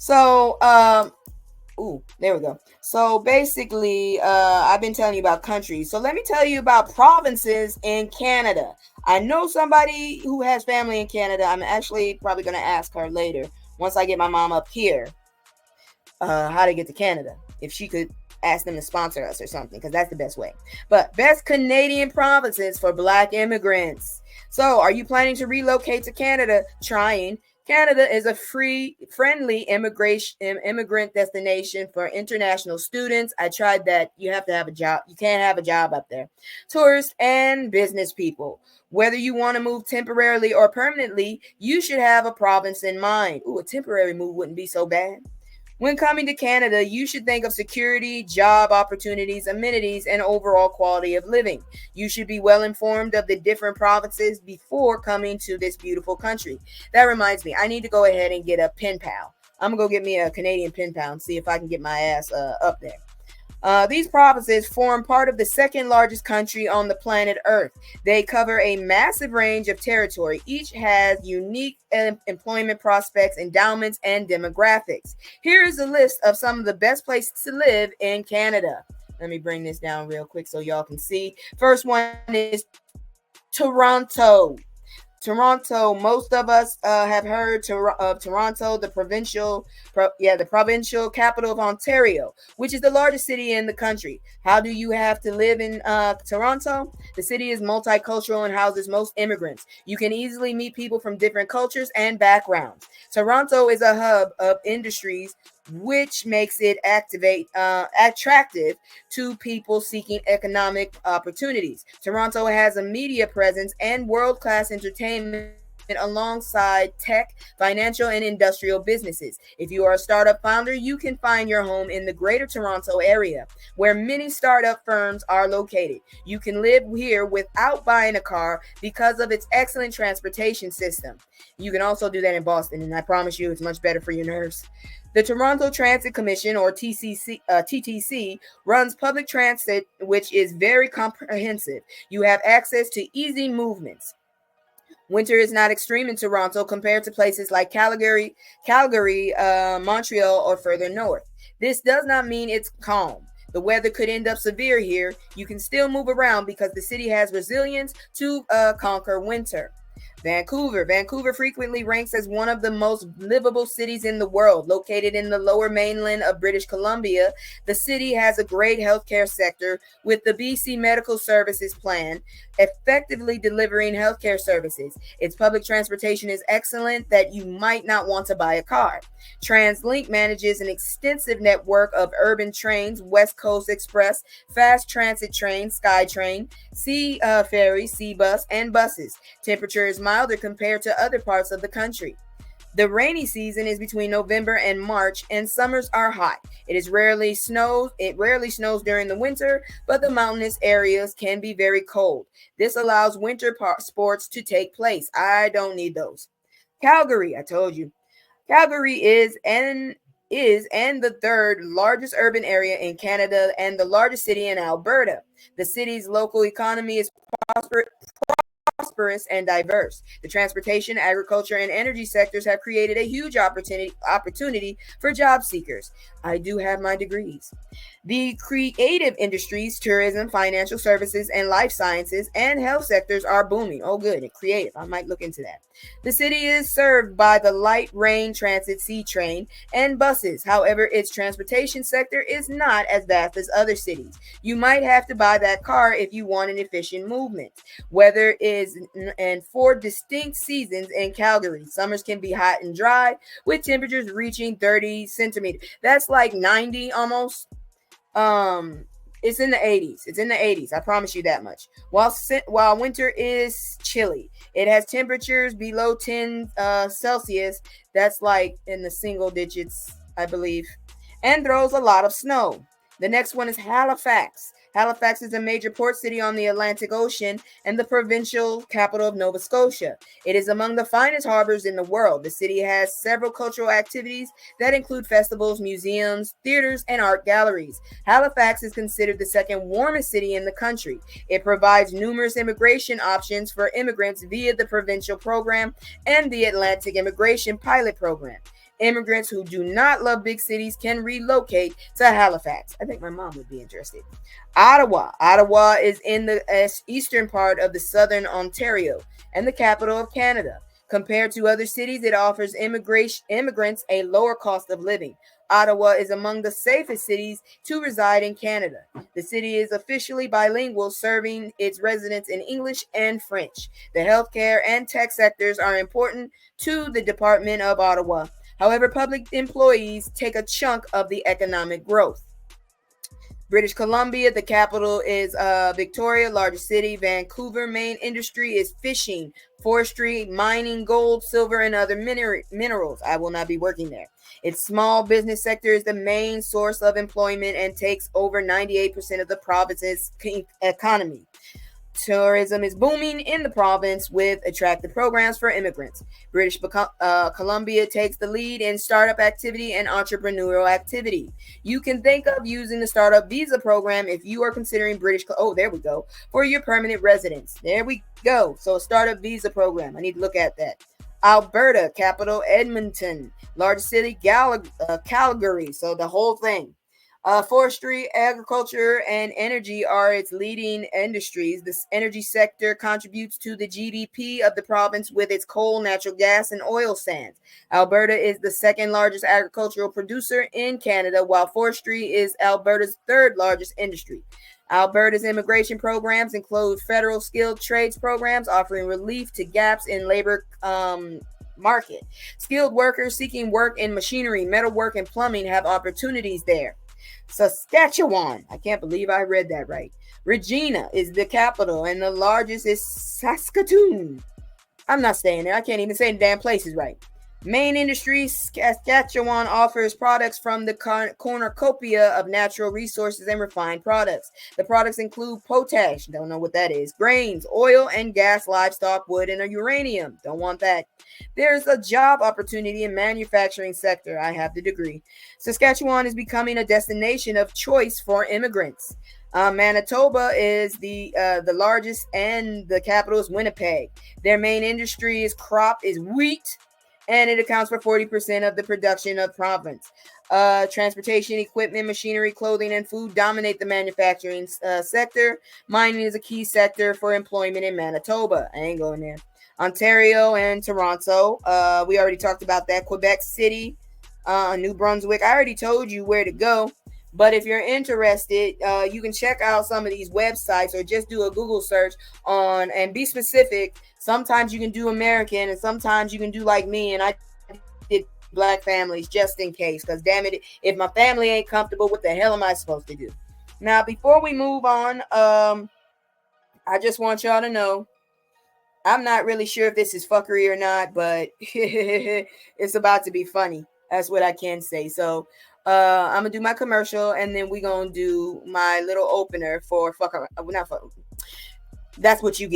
So, there we go. So basically, I've been telling you about countries. So let me tell you about provinces in Canada. I know somebody who has family in Canada. I'm actually probably going to ask her later once I get my mom up here how to get to Canada. If she could ask them to sponsor us or something, because that's the best way. But best Canadian provinces for Black immigrants. So, are you planning to relocate to Canada? Trying. Canada is a free, friendly immigrant destination for international students. I tried that. You have to have a job. You can't have a job up there. Tourists and business people. Whether you want to move temporarily or permanently, you should have a province in mind. Ooh, a temporary move wouldn't be so bad. When coming to Canada, you should think of security, job opportunities, amenities, and overall quality of living. You should be well informed of the different provinces before coming to this beautiful country. That reminds me, I need to go ahead and get a pen pal. I'm going to go get me a Canadian pen pal and see if I can get my ass up there. These provinces form part of the second largest country on the planet Earth. They cover a massive range of territory. Each has unique employment prospects, endowments, and demographics. Here is a list of some of the best places to live in Canada. Let me bring this down real quick so y'all can see. First one is Toronto. Toronto. Most of us have heard of Toronto, the provincial capital of Ontario, which is the largest city in the country. How do you have to live in Toronto? The city is multicultural and houses most immigrants. You can easily meet people from different cultures and backgrounds. Toronto is a hub of industries, which makes it attractive to people seeking economic opportunities. Toronto has a media presence and world-class entertainment alongside tech, financial, and industrial businesses. If you are a startup founder, you can find your home in the Greater Toronto area, where many startup firms are located. You can live here without buying a car because of its excellent transportation system. You can also do that in Boston, and I promise you it's much better for your nerves. The Toronto Transit Commission, or TTC, runs public transit, which is very comprehensive. You have access to easy movements. Winter is not extreme in Toronto compared to places like Calgary, Montreal, or further north. This does not mean it's calm. The weather could end up severe here. You can still move around because the city has resilience to conquer winter. Vancouver. Vancouver frequently ranks as one of the most livable cities in the world. Located in the lower mainland of British Columbia, the city has a great healthcare sector with the BC Medical Services Plan, effectively delivering healthcare services. Its public transportation is excellent that you might not want to buy a car. TransLink manages an extensive network of urban trains, West Coast Express, fast transit trains, SkyTrain, sea ferry, sea bus, and buses. Temperature is milder compared to other parts of the country. The rainy season is between November and March, and summers are hot. It rarely snows during the winter, but the mountainous areas can be very cold. This allows winter sports to take place. I don't need those. Calgary, I told you. Calgary is the third largest urban area in Canada and the largest city in Alberta. The city's local economy is prosperous prosperous and diverse. The transportation, agriculture, and energy sectors have created a huge opportunity for job seekers. I do have my degrees. The creative industries, tourism, financial services, and life sciences and health sectors are booming. Oh, good. And creative. I might look into that. The city is served by the light rail transit C train and buses. However, its transportation sector is not as vast as other cities. You might have to buy that car if you want an efficient movement. Weather is in 4 distinct seasons in Calgary. Summers can be hot and dry, with temperatures reaching 30 centimeters. That's like 90 almost. It's in the 80s. It's in the 80s. I promise you that much. While winter is chilly, it has temperatures below 10 Celsius. That's like in the single digits, I believe, and throws a lot of snow. The next one is Halifax. Halifax is a major port city on the Atlantic Ocean and the provincial capital of Nova Scotia. It is among the finest harbors in the world. The city has several cultural activities that include festivals, museums, theaters, and art galleries. Halifax is considered the second warmest city in the country. It provides numerous immigration options for immigrants via the provincial program and the Atlantic Immigration Pilot Program. Immigrants who do not love big cities can relocate to Halifax. I think my mom would be interested. Ottawa. Ottawa is in the eastern part of the southern Ontario and the capital of Canada. Compared to other cities, it offers immigrants a lower cost of living. Ottawa is among the safest cities to reside in Canada. The city is officially bilingual, serving its residents in English and French. The healthcare and tech sectors are important to the Department of Ottawa. However, public employees take a chunk of the economic growth. British Columbia, the capital is Victoria, largest city. Vancouver, main industry is fishing, forestry, mining, gold, silver, and other minerals. I will not be working there. Its small business sector is the main source of employment and takes over 98% of the province's economy. Tourism is booming in the province with attractive programs for immigrants. British Columbia takes the lead in startup activity and entrepreneurial activity. You can think of using the startup visa program if you are considering there we go, for your permanent residence. There we go. So a startup visa program. I need to look at that. Alberta, capital Edmonton, largest city Calgary. So the whole thing. Forestry, agriculture, and energy are its leading industries. This energy sector contributes to the GDP of the province with its coal, natural gas, and oil sands. Alberta is the second largest agricultural producer in Canada, while forestry is Alberta's third largest industry. Alberta's immigration programs include federal skilled trades programs offering relief to gaps in labor market. Skilled workers seeking work in machinery, metalwork, and plumbing have opportunities there. Saskatchewan. I can't believe I read that right. Regina is the capital, and the largest is Saskatoon. I'm not staying there. I can't even say the damn places right. Main industries, Saskatchewan offers products from the cornucopia of natural resources and refined products. The products include potash, don't know what that is, grains, oil and gas, livestock, wood, and uranium. Don't want that. There's a job opportunity in manufacturing sector. I have the degree. Saskatchewan is becoming a destination of choice for immigrants. Manitoba is the largest, and the capital is Winnipeg. Their main industry is wheat, and it accounts for 40% of the production of province. Transportation, equipment, machinery, clothing, and food dominate the manufacturing sector. Mining is a key sector for employment in Manitoba. I ain't going there. Ontario and Toronto. We already talked about that. Quebec City, New Brunswick. I already told you where to go. But if you're interested, you can check out some of these websites or just do a Google search on and be specific. Sometimes you can do American and sometimes you can do like me. And I did black families just in case. Because damn it, if my family ain't comfortable, what the hell am I supposed to do? Now, before we move on, I just want y'all to know, I'm not really sure if this is fuckery or not, but it's about to be funny. That's what I can say. So I'm gonna do my commercial, and then we're gonna do my little opener for fuck. Not fuck. That's what you get.